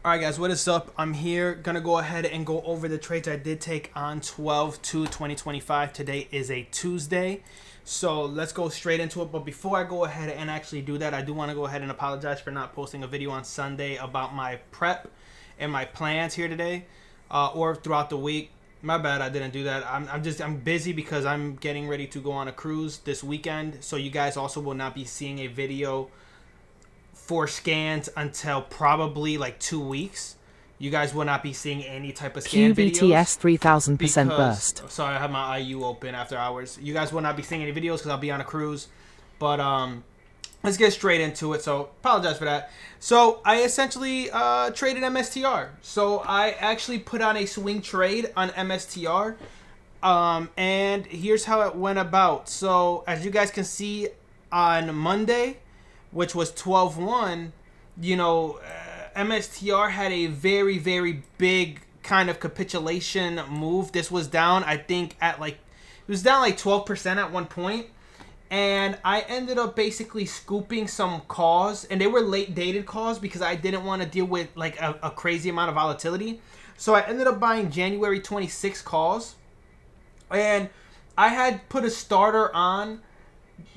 Alright guys, what is up? I'm here, gonna go ahead and go over the trades I did take on 12/2/2025. Today is a Tuesday, so let's go straight into it. But before I go ahead and actually do that, I do want to go ahead and apologize for not posting a video on Sunday about my prep and my plans here today, or throughout the week. My bad, I didn't do that. I'm busy because I'm getting ready to go on a cruise this weekend, so you guys also will not be seeing a video for scans until probably like 2 weeks. You guys will not be seeing any type of scan QBTS videos 3000% because, burst. sorry, I have my IU open after hours. You guys will not be seeing any videos because I'll be on a cruise. But let's get straight into it. So apologize for that. So I essentially traded MSTR. So I actually put on a swing trade on MSTR. And here's how it went about. So as you guys can see on Monday, which was 12/1, MSTR had a very, very big kind of capitulation move. This was down, I think, it was down like 12% at one point. And I ended up basically scooping some calls, and they were late dated calls because I didn't want to deal with like a crazy amount of volatility. So I ended up buying January 26 calls, and I had put a starter on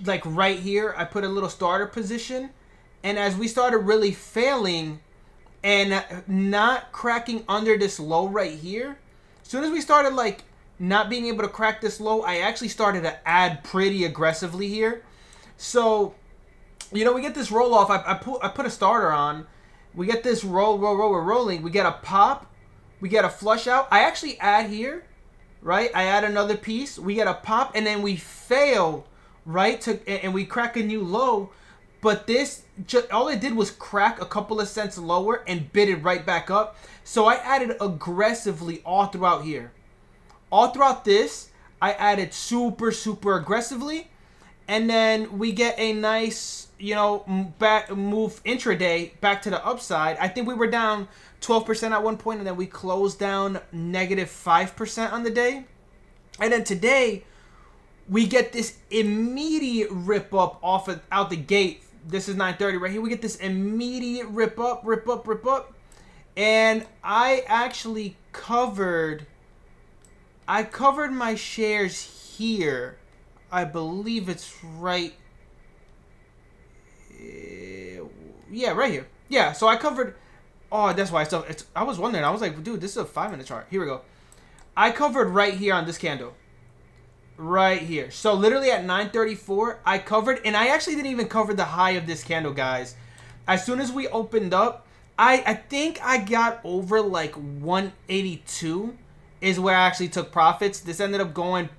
like right here. I put a little starter position, and as we started really failing and not cracking under this low right here, as soon as we started like not being able to crack this low, I actually started to add pretty aggressively here. So we get this roll off. I put a starter on. We get this we're rolling. We get a pop, we get a flush out. I actually add here, right? I add another piece, we get a pop, and then we fail, right? And we crack a new low. But this, all it did was crack a couple of cents lower and bid it right back up. So I added aggressively all throughout here. All throughout this, I added super, super aggressively. And then we get a nice, back move intraday back to the upside. I think we were down 12% at one point, and then we closed down negative 5% on the day. And then today, we get this immediate rip up out the gate. This is 9:30 right here. We get this immediate rip up. And I actually covered my shares here. I believe it's right. Yeah, right here. Yeah, so I covered. Oh, that's why I was wondering. I was like, dude, this is a 5-minute chart. Here we go. I covered right here on this candle. Right here. So literally at 9:34, I covered, and I actually didn't even cover the high of this candle, guys. As soon as we opened up, I think I got over like 182 is where I actually took profits. This ended up going.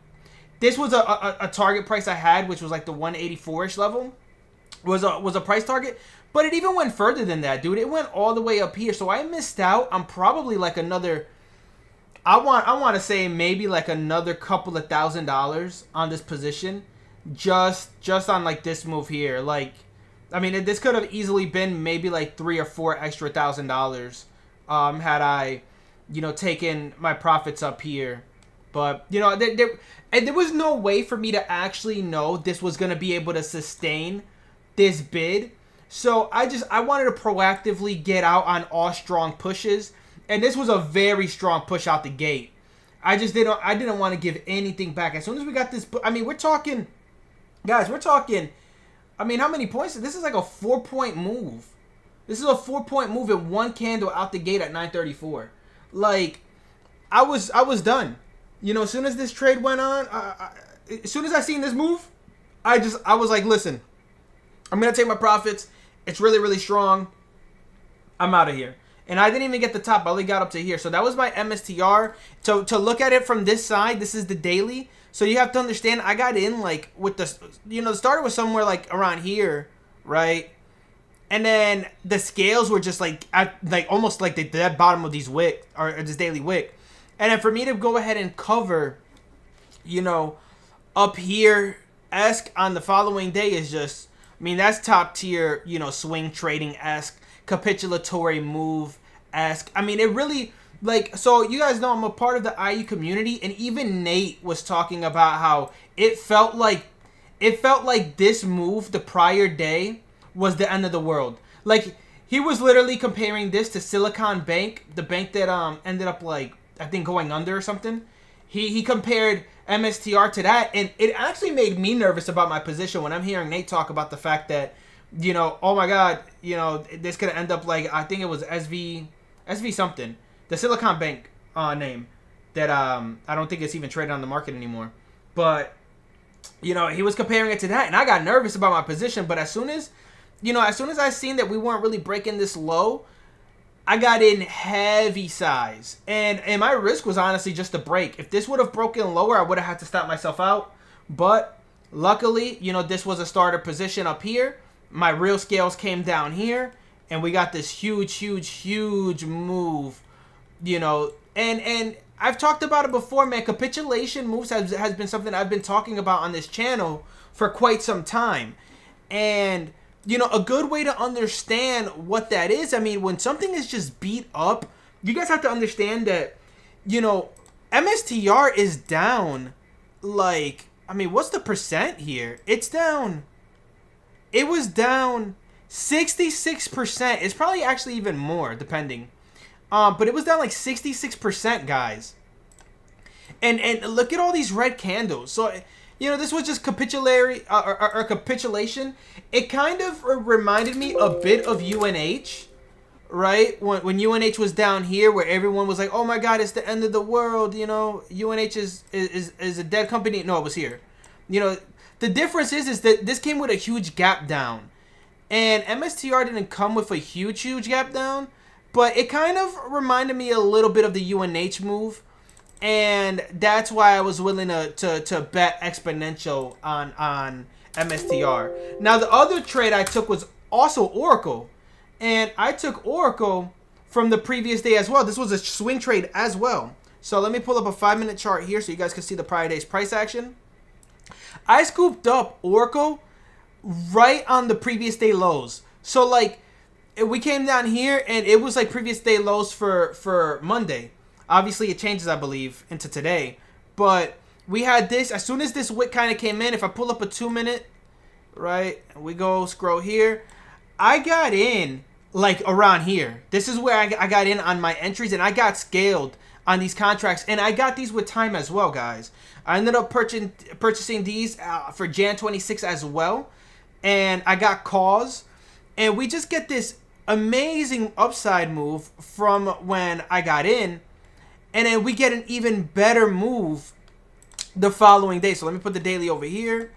This was a target price I had, which was like the 184ish level. Was a price target, but it even went further than that, dude. It went all the way up here, so I missed out on probably like another. I want to say maybe like another couple of $1,000s on this position, just on like this move here. Like, I mean, this could have easily been maybe like $3 or $4 extra $1,000, had I, taken my profits up here. But there was no way for me to actually know this was gonna be able to sustain this bid. So I wanted to proactively get out on all strong pushes. And this was a very strong push out the gate. I didn't want to give anything back. As soon as we got this, I mean, we're talking, guys, I mean, how many points? This is like a 4-point move. This is a 4-point move in one candle out the gate at 9:34. Like, I was done. As soon as this trade went on, as soon as I seen this move, I was like, listen, I'm going to take my profits. It's really, really strong. I'm out of here. And I didn't even get the top. I only got up to here. So that was my MSTR. To look at it from this side, this is the daily. So you have to understand, I got in like with the, the starter was somewhere like around here, right? And then the scales were just like at like almost like the dead bottom of these wick or this daily wick. And then for me to go ahead and cover, up here esque on the following day is just, I mean, that's top tier, swing trading esque, capitulatory move esque. I mean, it really, like, so you guys know I'm a part of the IU community, and even Nate was talking about how it felt like this move the prior day was the end of the world. Like, he was literally comparing this to Silicon Bank, the bank that ended up like I think going under or something. He compared MSTR to that, and it actually made me nervous about my position when I'm hearing Nate talk about the fact that, you know, oh my God, you know, this could end up like I think it was SV something, the Silicon Bank name that I don't think it's even traded on the market anymore, but you know, he was comparing it to that, and I got nervous about my position. But as soon as I seen that we weren't really breaking this low, I got in heavy size, and my risk was honestly just a break. If this would have broken lower, I would have had to stop myself out. But luckily, you know, this was a starter position up here. My real scales came down here, and we got this huge move. You know, and I've talked about it before, man. Capitulation moves has been something I've been talking about on this channel for quite some time, and you know, a good way to understand what that is, I mean, when something is just beat up, you guys have to understand that, you know, MSTR is down, like, I mean, what's the percent here? It's down. It was down 66%. It's probably actually even more, depending. But it was down like 66%, guys. And look at all these red candles. So, you know, this was just capitulation. It kind of reminded me a bit of UNH, right? When UNH was down here, where everyone was like, "Oh my God, it's the end of the world." You know, UNH is a dead company. No, it was here. You know, the difference is that this came with a huge gap down, and MSTR didn't come with a huge gap down, but it kind of reminded me a little bit of the UNH move. And that's why I was willing to bet exponential on MSTR. Now, the other trade I took was also Oracle. And I took Oracle from the previous day as well. This was a swing trade as well. So let me pull up a 5-minute chart here so you guys can see the prior day's price action. I scooped up Oracle right on the previous day lows. So, like, we came down here and it was like previous day lows for Monday. Obviously, it changes, I believe, into today. But we had this. As soon as this wick kind of came in, if I pull up a 2-minute, right, and we go scroll here, I got in, like, around here. This is where I got in on my entries, and I got scaled on these contracts. And I got these with time as well, guys. I ended up purchasing these for Jan 26 as well. And I got calls. And we just get this amazing upside move from when I got in. And then we get an even better move the following day. So let me put the daily over here.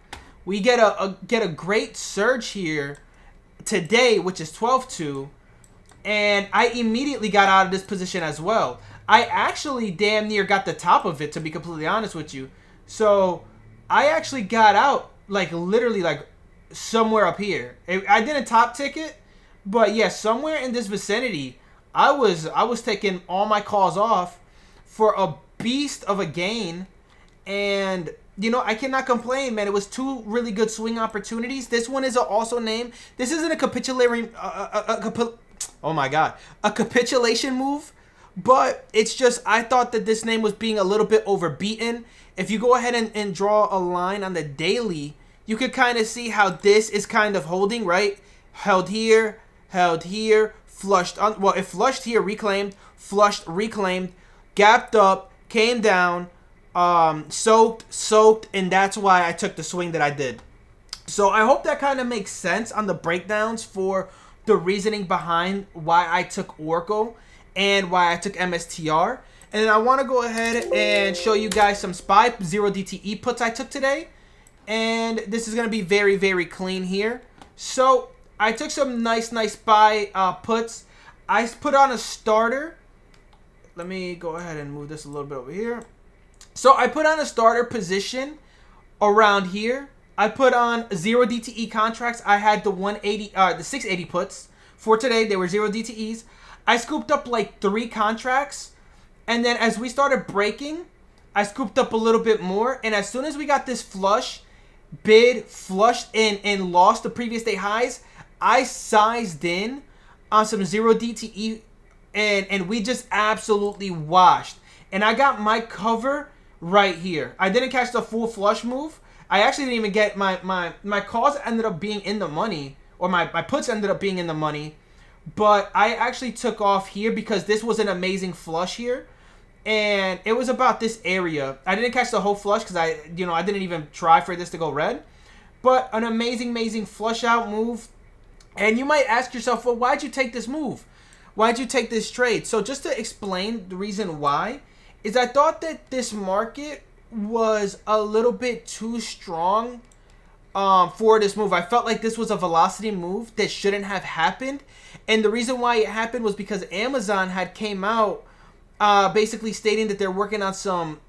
We get a great surge here today, which is 12-2. And I immediately got out of this position as well. I actually damn near got the top of it, to be completely honest with you. So I actually got out, like, literally, like, somewhere up here. I didn't top tick it, but yeah, somewhere in this vicinity, I was taking all my calls off for a beast of a gain, and you know, I cannot complain, man. It was two really good swing opportunities. This one is also named. This isn't a capitulatory, oh my God, a capitulation move, but it's just I thought that this name was being a little bit overbeaten. If you go ahead and draw a line on the daily, you could kind of see how this is kind of holding, right? Held here, flushed on. Well, it flushed here, reclaimed, flushed, reclaimed. Gapped up, came down, soaked, and that's why I took the swing that I did. So I hope that kind of makes sense on the breakdowns for the reasoning behind why I took Oracle and why I took MSTR. And then I want to go ahead and show you guys some SPY 0 DTE puts I took today. And this is going to be very, very clean here. So I took some nice SPY puts. I put on a starter. Let me go ahead and move this a little bit over here. So I put on a starter position around here. I put on 0 DTE contracts. I had the 680 puts for today. They were 0 DTEs. I scooped up like 3 contracts. And then as we started breaking, I scooped up a little bit more. And as soon as we got this flush, bid, flushed, and lost the previous day highs, I sized in on some 0 DTE. And we just absolutely washed. And I got my cover right here. I didn't catch the full flush move. I actually didn't even get my calls ended up being in the money. Or my puts ended up being in the money. but I actually took off here because this was an amazing flush here. And it was about this area. I didn't catch the whole flush because I didn't even try for this to go red. But an amazing flush out move. And you might ask yourself, well, why'd you take this move? Why'd you take this trade? So just to explain the reason why, is I thought that this market was a little bit too strong for this move. I felt like this was a velocity move that shouldn't have happened. And the reason why it happened was because Amazon had came out basically stating that they're working on some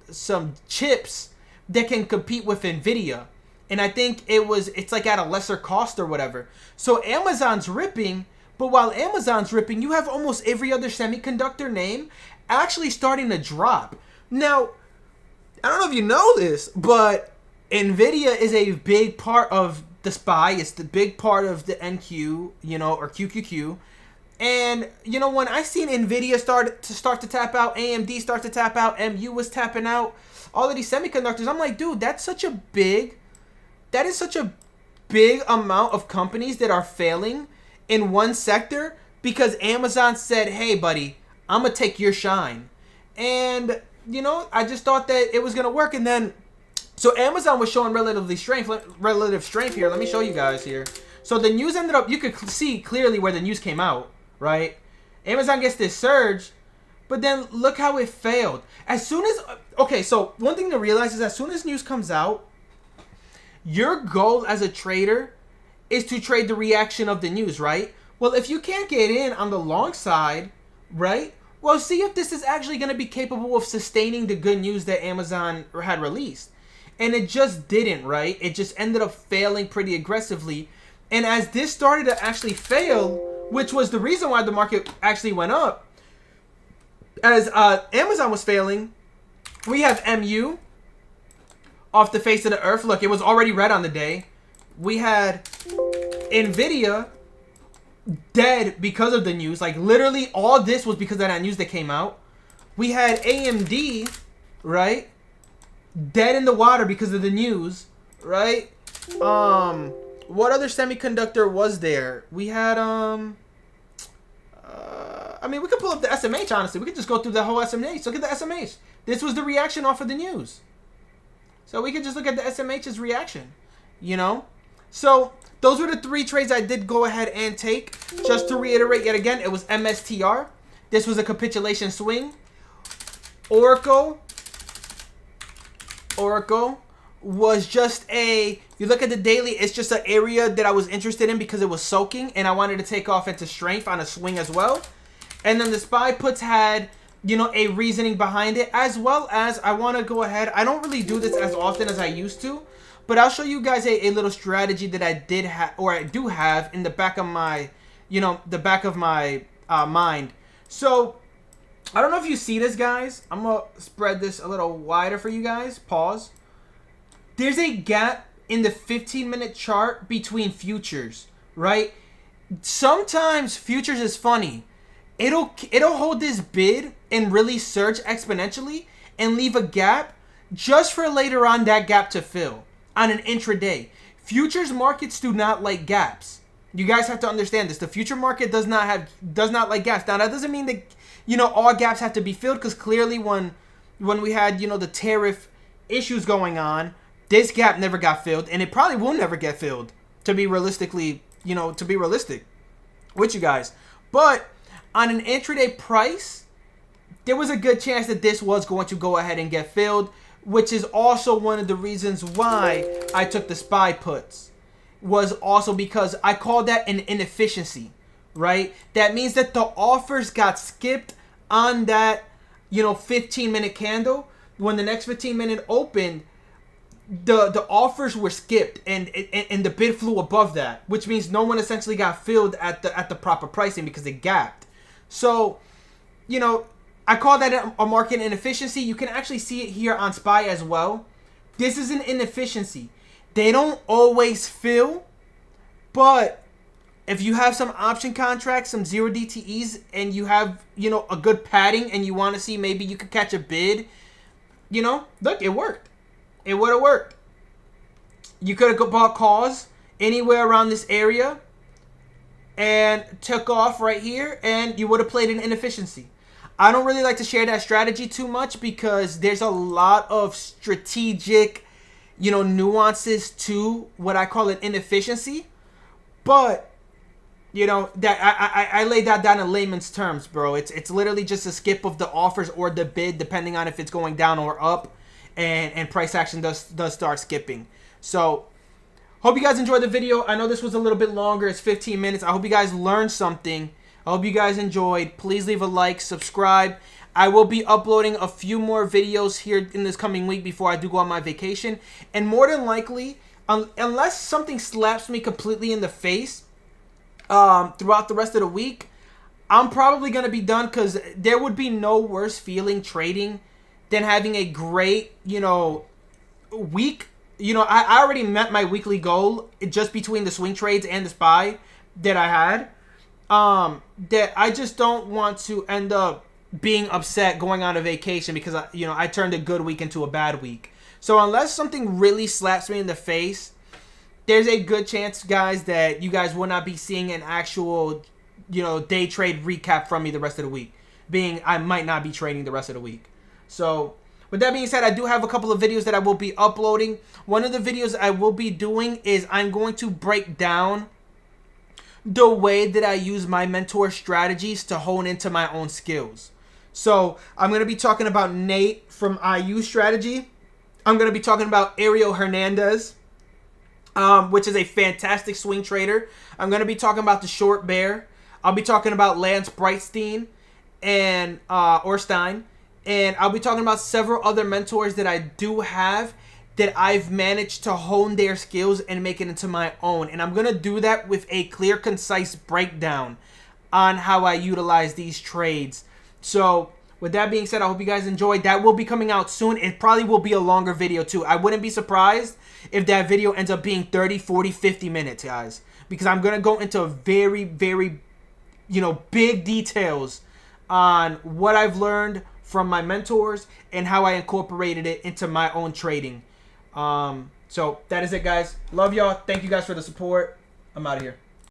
chips that can compete with NVIDIA. And I think it's like at a lesser cost or whatever. So Amazon's ripping, but while Amazon's ripping, you have almost every other semiconductor name actually starting to drop. Now, I don't know if you know this, but NVIDIA is a big part of the SPY. It's the big part of the NQ, or QQQ. And, when I seen NVIDIA start to tap out, AMD start to tap out, MU was tapping out, all of these semiconductors, I'm like, dude, that is such a big amount of companies that are failing in one sector because Amazon said, hey, buddy, I'm going to take your shine. And, I just thought that it was going to work. And then, so Amazon was showing relative strength here. Let me show you guys here. So the news ended up, you could see clearly where the news came out. Right? Amazon gets this surge, but then look how it failed. As soon as, okay, so one thing to realize is as soon as news comes out, your goal as a trader is to trade the reaction of the news, right? Well, if you can't get in on the long side, right? Well, see if this is actually going to be capable of sustaining the good news that Amazon had released. And it just didn't, right? It just ended up failing pretty aggressively. And as this started to actually fail, which was the reason why the market actually went up, as Amazon was failing, we have MU off the face of the earth. Look, it was already red on the day. We had NVIDIA dead because of the news. Like, literally, all this was because of that news that came out. We had AMD, right, dead in the water because of the news, right? What other semiconductor was there? We had, I mean, we could pull up the SMH, honestly. We could just go through the whole SMH. Look at the SMH. This was the reaction off of the news. So we could just look at the SMH's reaction, So those were the 3 trades I did go ahead and take. Just to reiterate yet again, it was MSTR. This was a capitulation swing. Oracle was just you look at the daily, it's just an area that I was interested in because it was soaking and I wanted to take off into strength on a swing as well. And then the SPY puts had, a reasoning behind it, as well as I want to go ahead. I don't really do this as often as I used to, but I'll show you guys a little strategy that I did have, or I do have in the back of my, mind. So I don't know if you see this, guys. I'm going to spread this a little wider for you guys. Pause. There's a gap in the 15-minute chart between futures, right? Sometimes futures is funny. It'll hold this bid and really surge exponentially and leave a gap just for later on that gap to fill on an intraday. Futures markets do not like gaps. You guys have to understand this. The future market does not like gaps. Now that doesn't mean that all gaps have to be filled, because clearly when we had the tariff issues going on, this gap never got filled, and it probably will never get filled, to be realistic with you guys. But on an intraday price, there was a good chance that this was going to go ahead and get filled, which is also one of the reasons why I took the SPY puts, was also because I call that an inefficiency, right? That means that the offers got skipped on that, 15-minute candle. When the next 15-minute opened, the offers were skipped and the bid flew above that, which means no one essentially got filled at the proper pricing because it gapped. So, I call that a market inefficiency. You can actually see it here on SPY as well. This is an inefficiency. They don't always fill, but if you have some option contracts, some 0 DTEs, and you have, a good padding and you want to see maybe you could catch a bid, look, it worked. It would have worked. You could have bought calls anywhere around this area. and took off right here, and you would have played an inefficiency. I don't really like to share that strategy too much because there's a lot of strategic, nuances to what I call an inefficiency. But, that I laid that down in layman's terms, bro. It's literally just a skip of the offers or the bid, depending on if it's going down or up, and price action does start skipping. So, hope you guys enjoyed the video. I know this was a little bit longer. It's 15 minutes. I hope you guys learned something. I hope you guys enjoyed. Please leave a like, subscribe. I will be uploading a few more videos here in this coming week before I do go on my vacation. And more than likely, unless something slaps me completely in the face throughout the rest of the week, I'm probably going to be done, because there would be no worse feeling trading than having a great, week. I already met my weekly goal just between the swing trades and the SPY that I had. That I just don't want to end up being upset going on a vacation because I turned a good week into a bad week. So unless something really slaps me in the face, there's a good chance, guys, that you guys will not be seeing an actual, day trade recap from me the rest of the week. Being I might not be trading the rest of the week. So with that being said, I do have a couple of videos that I will be uploading. One of the videos I will be doing is I'm going to break down the way that I use my mentor strategies to hone into my own skills. So I'm going to be talking about Nate from IU Strategy. I'm going to be talking about Ariel Hernandez, which is a fantastic swing trader. I'm going to be talking about the Short Bear. I'll be talking about Lance Breitstein and Orstein. And I'll be talking about several other mentors that I do have that I've managed to hone their skills and make it into my own. And I'm going to do that with a clear, concise breakdown on how I utilize these trades. So with that being said, I hope you guys enjoyed. That will be coming out soon. It probably will be a longer video too. I wouldn't be surprised if that video ends up being 30, 40, 50 minutes, guys. Because I'm going to go into very, very, big details on what I've learned from my mentors and how I incorporated it into my own trading. So that is it, guys. Love y'all. Thank you guys for the support. I'm out of here.